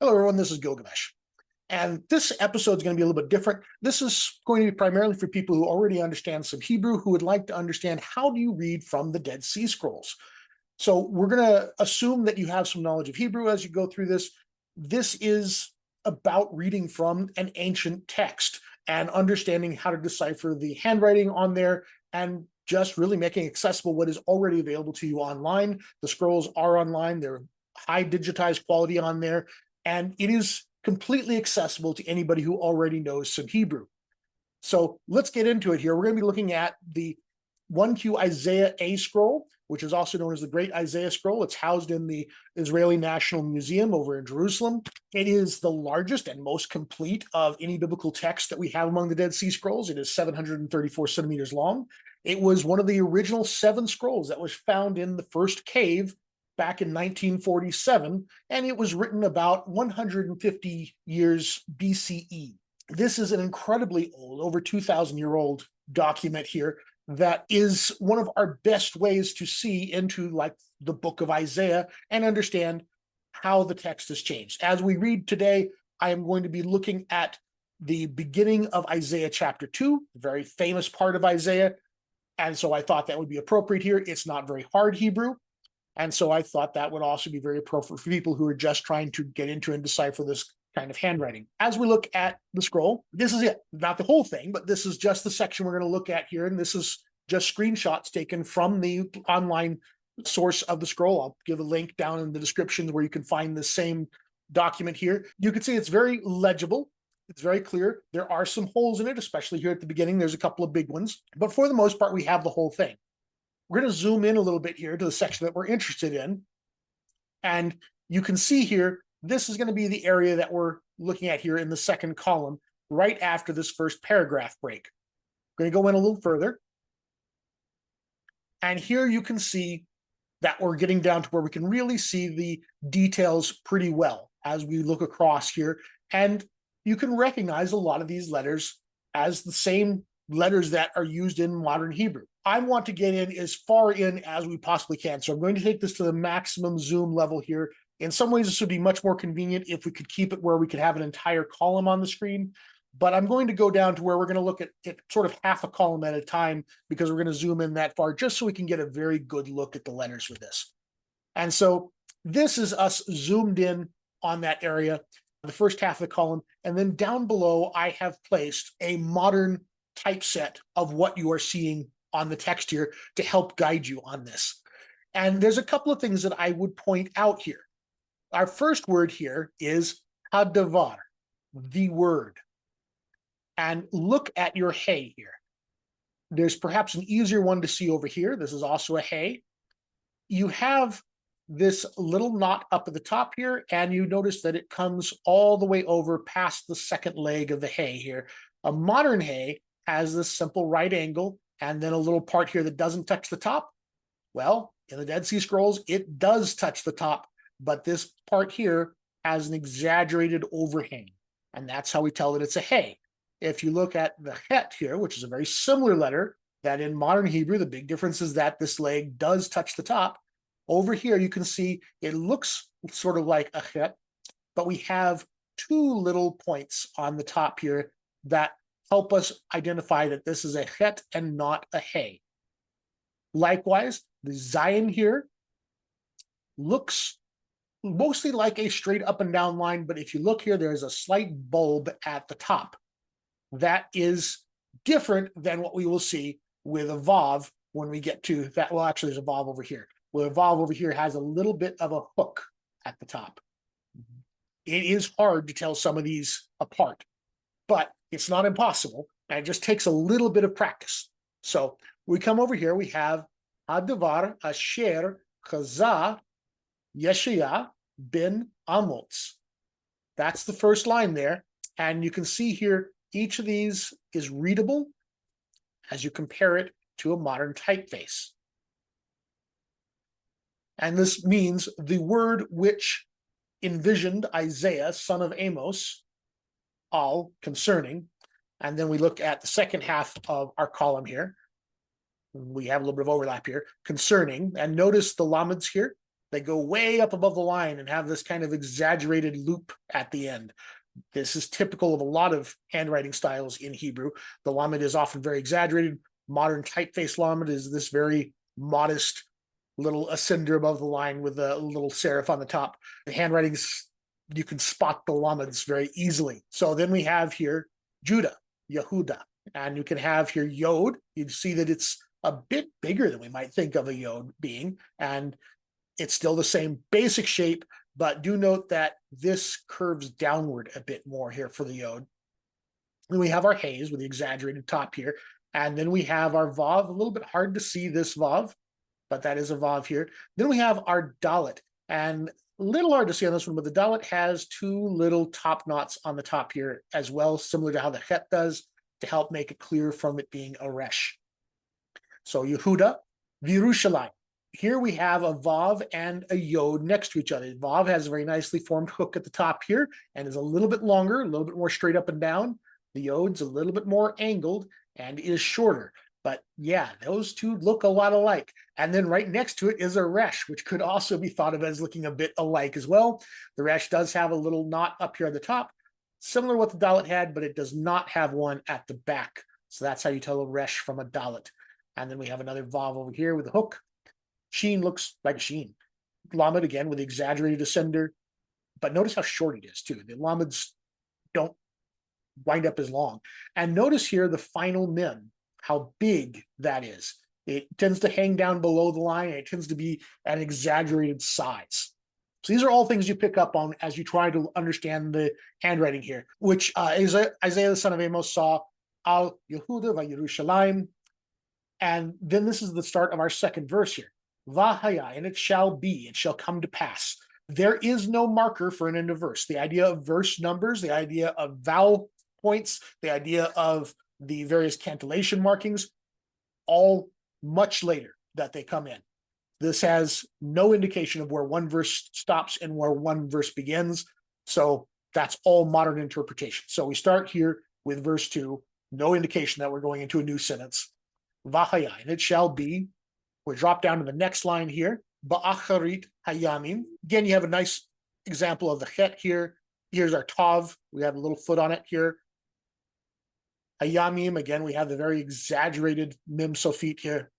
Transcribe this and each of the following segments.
Hello, everyone. This is Gilgamesh. And this episode is going to be a little bit different. This is going to be primarily for people who already understand some Hebrew, who would like to understand how do you read from the Dead Sea Scrolls. So we're going to assume that you have some knowledge of Hebrew as you go through this. This is about reading from an ancient text and understanding how to decipher the handwriting on there and just really making accessible what is already available to you online. The scrolls are online. They're high digitized quality on there, and it is completely accessible to anybody who already knows some Hebrew. So let's get into it here. We're going to be looking at the 1Q Isaiah A scroll, which is also known as the Great Isaiah Scroll. It's housed in the Israeli National Museum over in Jerusalem. It is the largest and most complete of any biblical text that we have among the Dead Sea Scrolls. It is 734 centimeters long. It was one of the original 7 scrolls that was found in the first cave back in 1947, and it was written about 150 years BCE. This is an incredibly old, over 2,000-year-old document here that is one of our best ways to see into like the book of Isaiah and understand how the text has changed. As we read today, I am going to be looking at the beginning of Isaiah chapter 2, a very famous part of Isaiah. And so I thought that would be appropriate here. It's not very hard Hebrew. And so I thought that would also be very appropriate for people who are just trying to get into and decipher this kind of handwriting. As we look at the scroll, this is it. Not the whole thing, but this is just the section we're going to look at here. And this is just screenshots taken from the online source of the scroll. I'll give a link down in the description where you can find the same document here. You can see it's very legible. It's very clear. There are some holes in it, especially here at the beginning. There's a couple of big ones. But for the most part, we have the whole thing. We're going to zoom in a little bit here to the section that we're interested in. And you can see here, this is going to be the area that we're looking at here in the second column, right after this first paragraph break. We're going to go in a little further. And here you can see that we're getting down to where we can really see the details pretty well as we look across here. And you can recognize a lot of these letters as the same letters that are used in modern Hebrew. I want to get in as far in as we possibly can. So I'm going to take this to the maximum zoom level here. In some ways, this would be much more convenient if we could keep it where we could have an entire column on the screen. But I'm going to go down to where we're going to look at it sort of half a column at a time, because we're going to zoom in that far just so we can get a very good look at the letters with this. And so this is us zoomed in on that area, the first half of the column. And then down below, I have placed a modern typeset of what you are seeing on the text here to help guide you on this. And there's a couple of things that I would point out here. Our first word here is hadavar, the word. And look at your hey here. There's perhaps an easier one to see over here. This is also a hey. You have this little knot up at the top here, and you notice that it comes all the way over past the second leg of the hey here. A modern hey has this simple right angle and then a little part here that doesn't touch the top. Well, in the Dead Sea Scrolls, it does touch the top, but this part here has an exaggerated overhang, and that's how we tell that it's a hey. If you look at the het here, which is a very similar letter, that in modern Hebrew, the big difference is that this leg does touch the top. Over here, you can see it looks sort of like a het, but we have 2 little points on the top here that help us identify that this is a het and not a hey. Likewise, the zayin here looks mostly like a straight up and down line, but if you look here, there's a slight bulb at the top. That is different than what we will see with a vav when we get to that. Well, actually, there's a vav over here. Well, a vav over here has a little bit of a hook at the top. It is hard to tell some of these apart, but it's not impossible, and it just takes a little bit of practice. So we come over here, we have Hadavar Asher Chazah Yeshaya bin Amoz. That's the first line there, and you can see here each of these is readable as you compare it to a modern typeface. And this means the word which envisioned Isaiah, son of Amos, all concerning. And then we look at the second half of our column here. We have a little bit of overlap here, concerning. And notice the lameds here. They go way up above the line and have this kind of exaggerated loop at the end. This is typical of a lot of handwriting styles in Hebrew. The lamed is often very exaggerated. Modern typeface lamed is this very modest little ascender above the line with a little serif on the top. The handwritings, you can spot the lameds very easily. So then we have here Judah, Yehuda, and you can have here Yod. You see that it's a bit bigger than we might think of a Yod being, and it's still the same basic shape, but do note that this curves downward a bit more here for the Yod. Then we have our Hays with the exaggerated top here, and then we have our Vav, a little bit hard to see this Vav, but that is a Vav here. Then we have our Dalet, and a little hard to see on this one, but the Dalet has two little top knots on the top here as well, similar to how the Het does, to help make it clear from it being a Resh. So Yehuda, Yerushalayim. Here we have a Vav and a Yod next to each other. Vav has a very nicely formed hook at the top here and is a little bit longer, a little bit more straight up and down. The Yod's a little bit more angled and is shorter. But yeah, those two look a lot alike. And then right next to it is a Resh, which could also be thought of as looking a bit alike as well. The Resh does have a little knot up here at the top, similar to what the Dalet had, but it does not have one at the back. So that's how you tell a Resh from a Dalet. And then we have another Vav over here with a hook. Sheen looks like a Sheen. Lamed again with the exaggerated ascender, but notice how short it is too. The lameds don't wind up as long. And notice here the final mem, how big that is. It tends to hang down below the line, and it tends to be an exaggerated size. So these are all things you pick up on as you try to understand the handwriting here, which Isaiah the son of Amos saw, Al Yehuda va'Yerushalayim. And then this is the start of our second verse here. Vahaya, and it shall be, it shall come to pass. There is no marker for an end of verse. The idea of verse numbers, the idea of vowel points, the idea of the various cantillation markings, all much later that they come in. This has no indication of where one verse stops and where one verse begins. So that's all modern interpretation. So we start here with verse 2, no indication that we're going into a new sentence. Vahaya, and it shall be. We drop down to the next line here. Ba'acharit hayamim. Again, you have a nice example of the Het here. Here's our Tav. We have a little foot on it here. Hayamim, again, we have the very exaggerated Mem Sofit here.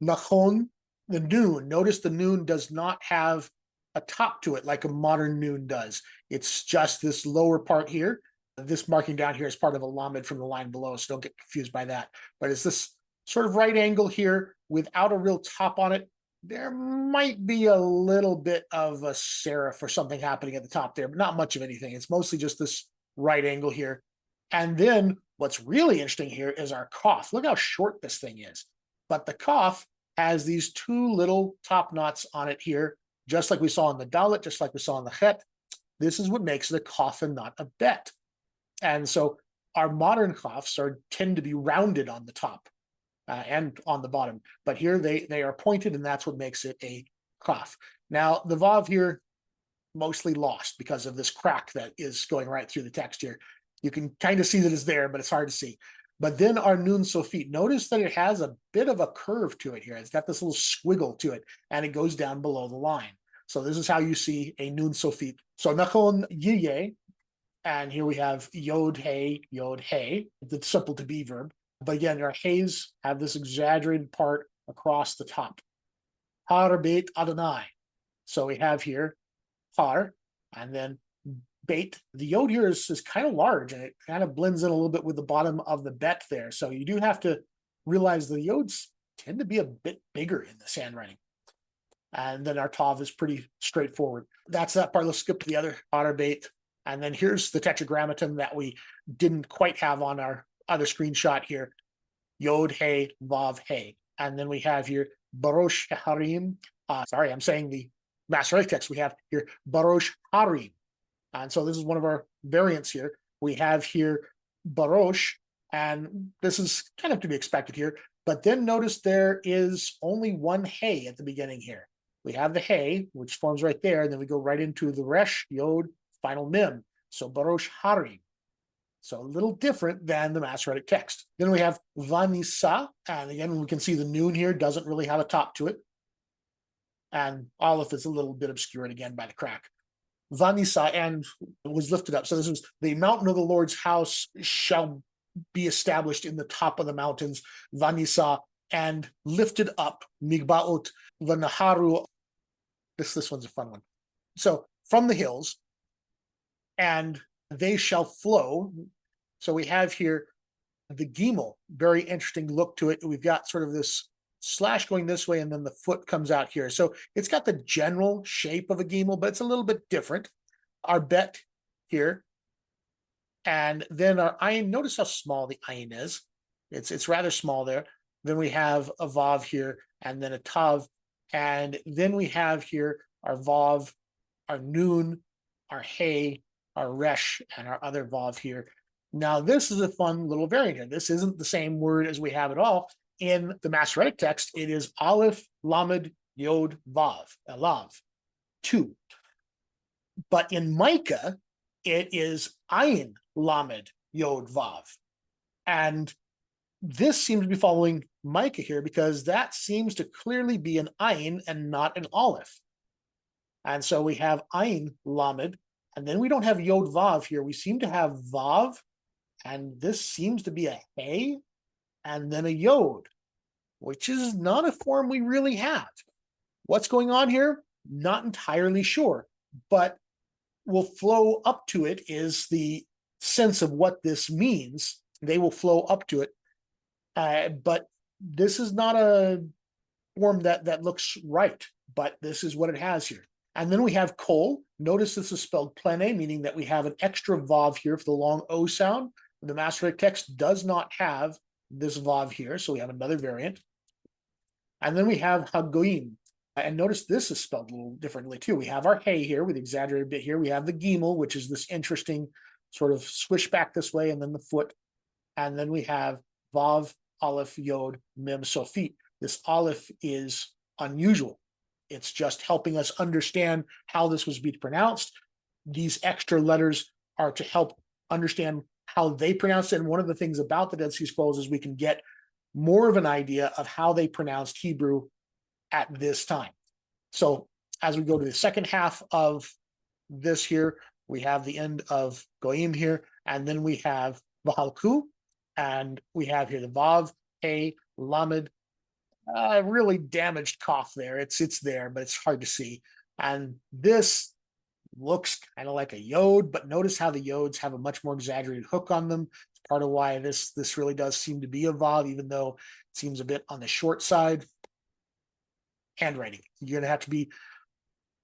Nachon, the Noon. Notice the Noon does not have a top to it like a modern Noon does. It's just this lower part here. This marking down here is part of a lamed from the line below, so don't get confused by that. But it's this sort of right angle here without a real top on it. There might be a little bit of a serif or something happening at the top there, but not much of anything. It's mostly just this right angle here. And then what's really interesting here is our Kaf. Look how short this thing is. But the Kaf has these two little top knots on it here, just like we saw in the Dalet, just like we saw in the Het. This is what makes the Kaf and not a bet. And so our modern Kafs tend to be rounded on the top. And on the bottom, but here they are pointed, and that's what makes it a Kaf. Now the Vav here mostly lost because of this crack that is going right through the text here. You can kind of see that it's there, but it's hard to see. But then our Nun Sofit, notice that it has a bit of a curve to it here. It's got this little squiggle to it, and it goes down below the line. So this is how you see a Nun Sofit. So Nachon Yiyeh, and here we have Yod Hey, the simple to be verb. But again, our Hays have this exaggerated part across the top. Har Beit Adonai. So we have here Har, and then Beit. The Yod here is kind of large, and it kind of blends in a little bit with the bottom of the Bet there. So you do have to realize the Yods tend to be a bit bigger in this handwriting. And then our Tav is pretty straightforward. That's that part. Let's skip to the other Har Beit. And then here's the Tetragrammaton that we didn't quite have on our other screenshot here. Yod Hey Vav Hey, and then we have here Barosh Harim. Sorry, I'm saying the Masoretic text. We have here Barosh Harim, and so this is one of our variants here. We have here Barosh, and this is kind of to be expected here. But then notice there is only one Hey at the beginning here. We have the Hey, which forms right there, and then we go right into the Resh Yod final Mem. So Barosh Harim. So a little different than the Masoretic text. Then we have Vanisa, and again, we can see the Noon here doesn't really have a top to it. and Aleph is a little bit obscured again by the crack. Vanisa and was lifted up. So this was the mountain of the Lord's house shall be established in the top of the mountains. Vanisa and lifted up. Migbaot v'naharu. This one's a fun one. So from the hills, and they shall flow. So we have here the gimel, very interesting look to it. We've got sort of this slash going this way, and then the foot comes out here. So it's got the general shape of a gimel, but it's a little bit different. Our bet here, and then our ayin. Notice how small the ayin is. It's rather small there. Then we have a vav here, and then a tav, and then we have here our vav, our noon, our hey, our resh, and our other vav here. Now, this is a fun little variant here. This isn't the same word as we have at all. In the Masoretic text, it is Aleph, Lamed, Yod, Vav, Elav, 2. But in Micah, it is Ayin, Lamed, Yod, Vav. And this seems to be following Micah here because that seems to clearly be an Ayin and not an Aleph. And so we have Ayin, Lamed, and then we don't have Yod, Vav here. We seem to have Vav, and this seems to be a Hey, and then a Yod, which is not a form we really have. What's going on here? Not entirely sure, but will flow up to it is the sense of what this means. They will flow up to it, but this is not a form that looks right, but this is what it has here. And then we have kol. Notice this is spelled plene, meaning that we have an extra vav here for the long O sound. The Masoretic text does not have this vav here, so we have another variant. And then we have hagoim. And notice this is spelled a little differently too. We have our hey here with the exaggerated bit here. We have the gimel, which is this interesting sort of swish back this way, and then the foot. And then we have vav, aleph, yod, mem, sofit. This aleph is unusual. It's just helping us understand how this was being pronounced. These extra letters are to help understand how they pronounce it. And one of the things about the Dead Sea Scrolls is we can get more of an idea of how they pronounced Hebrew at this time. So as we go to the second half of this here, we have the end of Goyim here, and then we have Vahalku, and we have here the Vav, Hey, Lamed, really damaged cough there. It's there, but it's hard to see. And this looks kind of like a yod, but notice how the yods have a much more exaggerated hook on them. It's part of why this really does seem to be a vav, even though it seems a bit on the short side. Handwriting. You're going to have to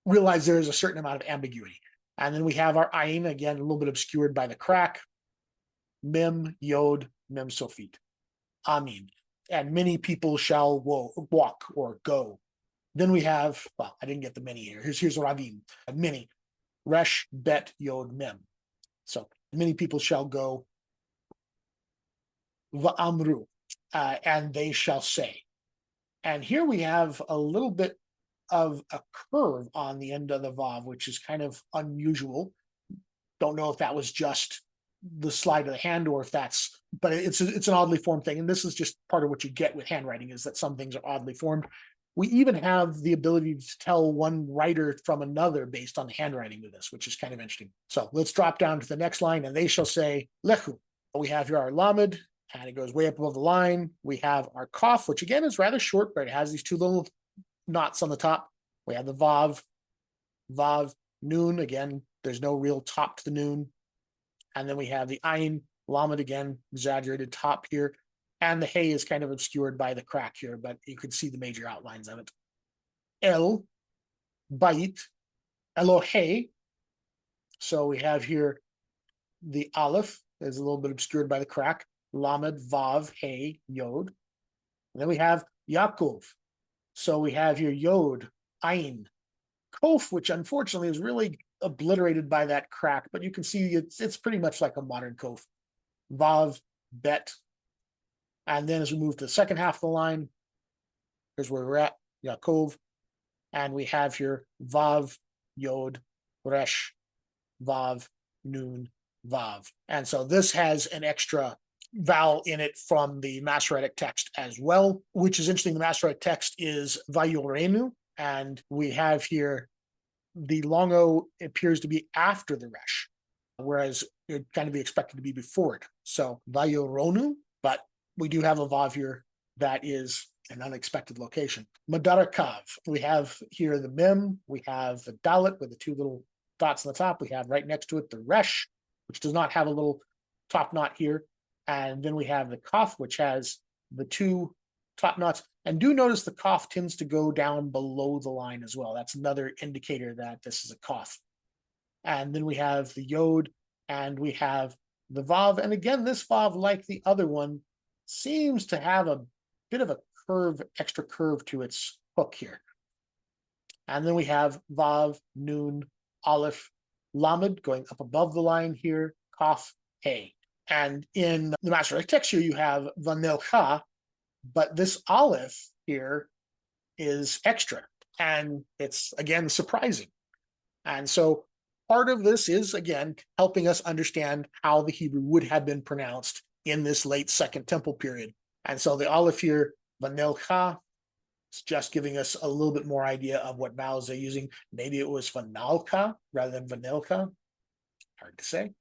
realize there is a certain amount of ambiguity. And then we have our ayin, again, a little bit obscured by the crack. Mem, yod, mem, sofit. Amin. And many people shall walk or go. Then we have, well, I didn't get the many here. Here's Ravim, many. Resh, bet, yod, mem. So many people shall go. Va'amru, and they shall say. And here we have a little bit of a curve on the end of the vav, which is kind of unusual. Don't know if that was just the slide of the hand or if that's, but it's an oddly formed thing. And this is just part of what you get with handwriting, is that some things are oddly formed. We even have the ability to tell one writer from another based on the handwriting of this, which is kind of interesting. So let's drop down to the next line, and they shall say, Lechu. We have here our Lamed, and it goes way up above the line. We have our Kaf, which again is rather short, but it has these two little knots on the top. We have the Vav, Noon. Again, there's no real top to the Noon. And then we have the Ayin, Lamed, again, exaggerated top here. And the Hey is kind of obscured by the crack here, but you can see the major outlines of it. El, Bait, Elohe. So we have here the Aleph is a little bit obscured by the crack. Lamed, Vav, Hey, Yod. And then we have Yaakov. So we have here Yod, Ayin, Kof, which unfortunately is really obliterated by that crack, but you can see it's pretty much like a modern Kof. Vav, Bet. And then as we move to the second half of the line, here's where we're at, Yaakov. And we have here Vav, Yod, Resh, Vav, Noon, Vav. And so this has an extra vowel in it from the Masoretic text as well, which is interesting. The Masoretic text is Vayorenu, And we have here the long O appears to be after the resh, whereas it kind of be expected to be before it. So Vayoronu, but we do have a vav here that is an unexpected location. Madarakav, we have here the mem, we have the dalit with the two little dots on the top. We have right next to it the resh, which does not have a little top knot here. And then we have the kaf, which has the two top knots. And do notice the kaf tends to go down below the line as well. That's another indicator that this is a kaf. And then we have the yod, and we have the vav. And again, this vav, like the other one, seems to have a bit of a curve, extra curve to its hook here. And then we have vav, nun, aleph, lamed going up above the line here, kaf, hey. And in the Masoretic text here, you have vanelcha, but this aleph here is extra. And it's, again, surprising. And so part of this is, again, helping us understand how the Hebrew would have been pronounced in this late Second Temple period. And so the aleph here, vanelcha, it's just giving us a little bit more idea of what vowels they're using. Maybe it was vanalka rather than vanilka. Hard to say.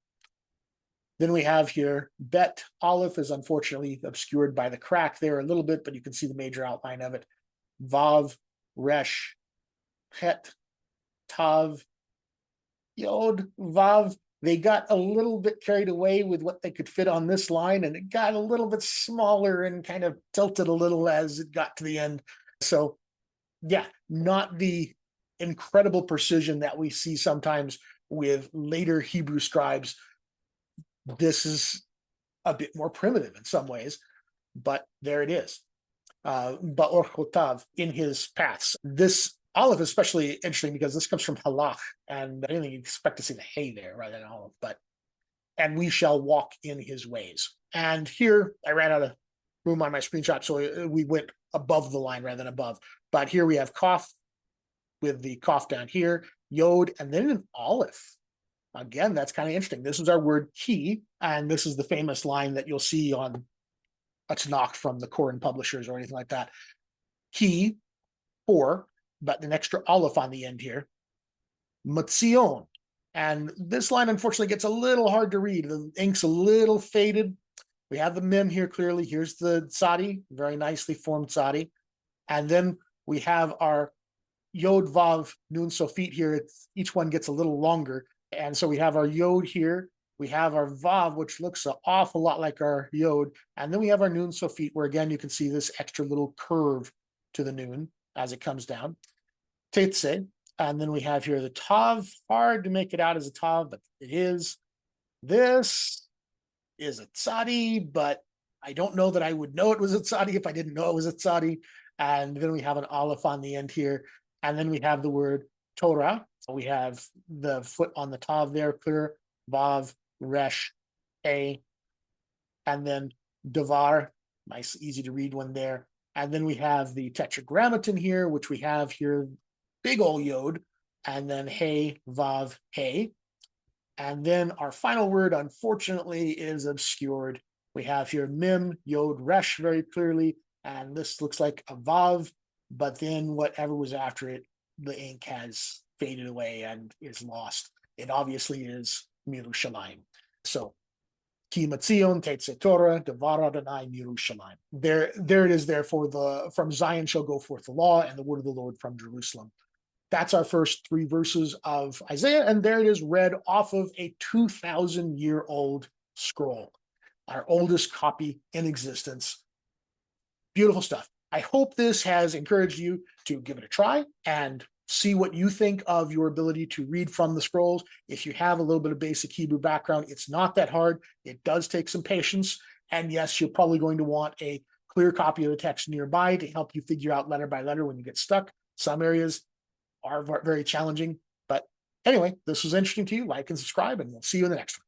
Then we have here bet. Aleph is unfortunately obscured by the crack there a little bit, but you can see the major outline of it. Vav, resh, het, tav, yod, vav. They got a little bit carried away with what they could fit on this line, and it got a little bit smaller and kind of tilted a little as it got to the end. So, yeah, not the incredible precision that we see sometimes with later Hebrew scribes. This is a bit more primitive in some ways, but there it is. Ba'or Chotav in his paths. This aleph is especially interesting because this comes from halach, and I didn't expect to see the hay there rather than aleph, but and we shall walk in his ways. And here I ran out of room on my screenshot, so we went above the line rather than above. But here we have kaf with the kaf down here, yod, and then an aleph. Again, that's kind of interesting. This is our word ki, and this is the famous line that you'll see on a Tanakh from the Koran publishers or anything like that. Ki, 4, but an extra aleph on the end here. Matzion. And this line, unfortunately, gets a little hard to read. The ink's a little faded. We have the mem here clearly. Here's the tzadi, very nicely formed tzadi. And then we have our yod, vav, nun, sofit here. Each one gets a little longer. And so we have our yod here. We have our vav, which looks an awful lot like our yod. And then we have our nun sofit, where again, you can see this extra little curve to the nun as it comes down. Tetse. And then we have here the tav. Hard to make it out as a tav, but it is. This is a tzadi, but I don't know that I would know it was a tzadi if I didn't know it was a tzadi. And then we have an aleph on the end here. And then we have the word Torah. So we have the foot on the tav there, clear, vav, resh, a, and then davar, nice, easy to read one there. And then we have the tetragrammaton here, which we have here, big ol' yod, and then hey, vav, hey. And then our final word, unfortunately, is obscured. We have here mim, yod, resh very clearly, and this looks like a vav, but then whatever was after it, the ink has faded away and is lost. It obviously is Mirushalayim. So, Ki Matzion, Teitze Torah, Devar Adonai, Mirushalayim. There it is. Therefore, from Zion shall go forth the law, and the word of the Lord from Jerusalem. That's our first 3 verses of Isaiah, and there it is, read off of a 2,000-year-old scroll, our oldest copy in existence. Beautiful stuff. I hope this has encouraged you to give it a try and see what you think of your ability to read from the scrolls. If you have a little bit of basic Hebrew background, it's not that hard. It does take some patience. And yes, you're probably going to want a clear copy of the text nearby to help you figure out letter by letter when you get stuck. Some areas are very challenging. But anyway, this was interesting to you. Like and subscribe, and we'll see you in the next one.